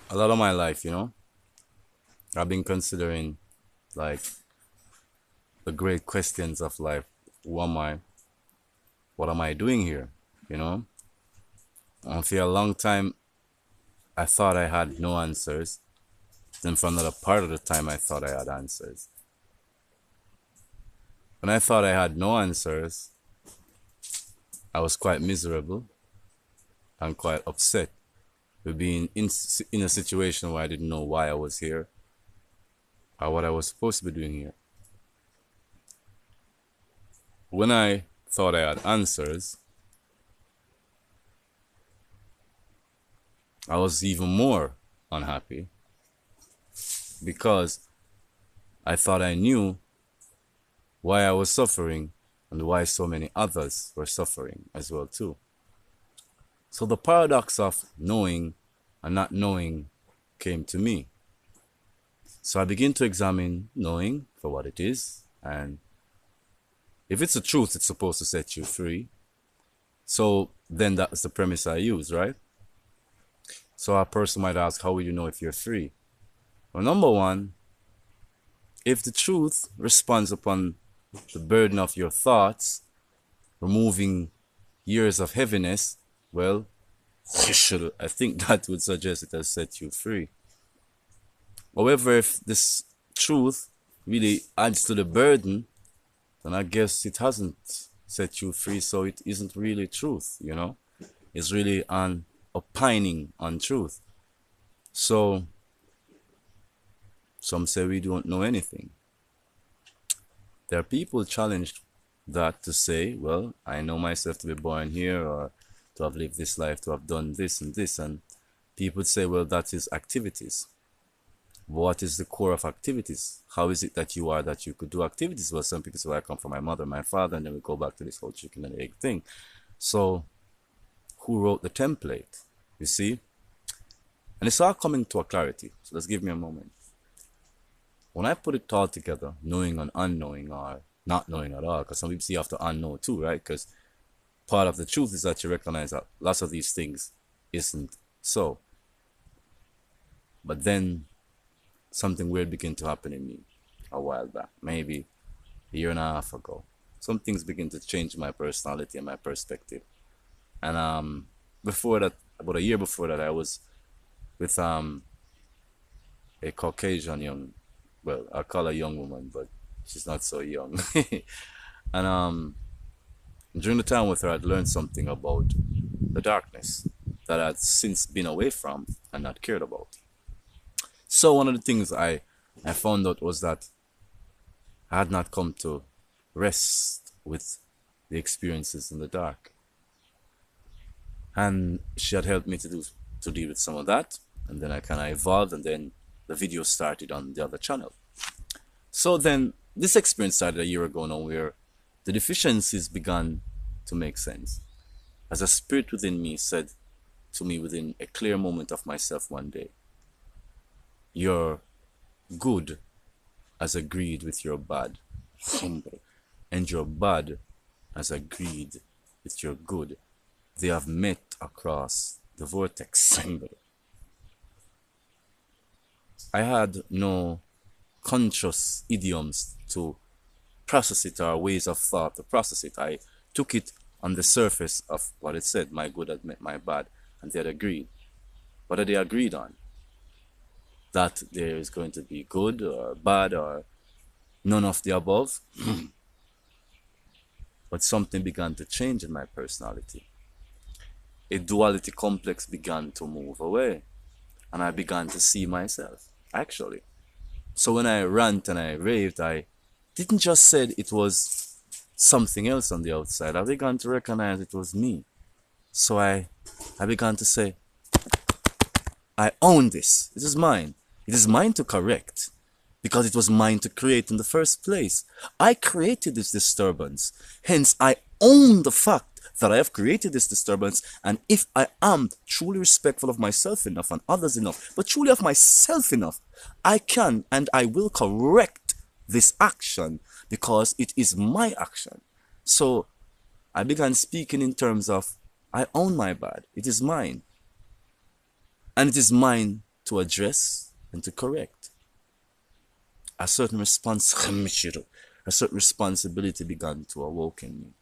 A lot of my life, I've been considering like the great questions of life. Who am I? What am I doing here? You know? And for a long time, I thought I had no answers. Then for another part of the time, I thought I had answers. When I thought I had no answers, I was quite miserable and quite upset with being in a situation where I didn't know why I was here or what I was supposed to be doing here. When I thought I had answers, I was even more unhappy because I thought I knew why I was suffering and why so many others were suffering as well too. So the paradox of knowing and not knowing came to me. So I begin to examine knowing for what it is, and if it's a truth, it's supposed to set you free. So then that's the premise I use, right? So a person might ask, how will you know if you're free? Well, number one, if the truth responds upon the burden of your thoughts, removing years of heaviness, well, I think that would suggest it has set you free. However, if this truth really adds to the burden, then I guess it hasn't set you free, so it isn't really truth, It's really an opining on truth. So some say we don't know anything. There are people challenged that to say, well, I know myself to be born here or to have lived this life, to have done this and this. And people would say, well, that is activities. What is the core of activities? How is it that you are that you could do activities? Well, some people say, well, I come from my mother, my father, and then we go back to this whole chicken and egg thing. So who wrote the template? You see? And it's all coming to a clarity. So let's give me a moment. When I put it all together, knowing and unknowing or not knowing at all, because some people see you have to unknow too, right? Because part of the truth is that you recognize that lots of these things isn't so. But then something weird began to happen in me a while back, maybe a year and a half ago. Some things begin to change my personality and my perspective. And before that, about a year before that, I was with a Caucasian young, well, I call her young woman, but she's not so young. And during the time with her, I'd learned something about the darkness that I'd since been away from and not cared about. So one of the things I found out was that I had not come to rest with the experiences in the dark. And she had helped me to deal with some of that. And then I kind of evolved, and then the video started on the other channel. So then this experience started a year ago now, where the deficiencies began to make sense. As a spirit within me said to me within a clear moment of myself one day, your good has agreed with your bad, and your bad has agreed with your good. They have met across the vortex. I had no conscious idioms to process it or ways of thought to process it. I took it on the surface of what it said. My good had met my bad, and they had agreed. What had they agreed on? That there is going to be good or bad or none of the above. But something began to change in my personality. A duality complex began to move away, and I began to see myself, actually. So when I rant and I raved, I didn't just say it was something else on the outside. I began to recognize it was me. So I began to say, I own this. This is mine. It is mine to correct, because it was mine to create in the first place. I created this disturbance. Hence, I own the fact that I have created this disturbance. And if I am truly respectful of myself enough and others enough, but truly of myself enough, I can and I will correct this action, because it is my action. So I began speaking in terms of, I own my bad. It is mine. And it is mine to address and to correct. A certain responsibility began to awoke in me.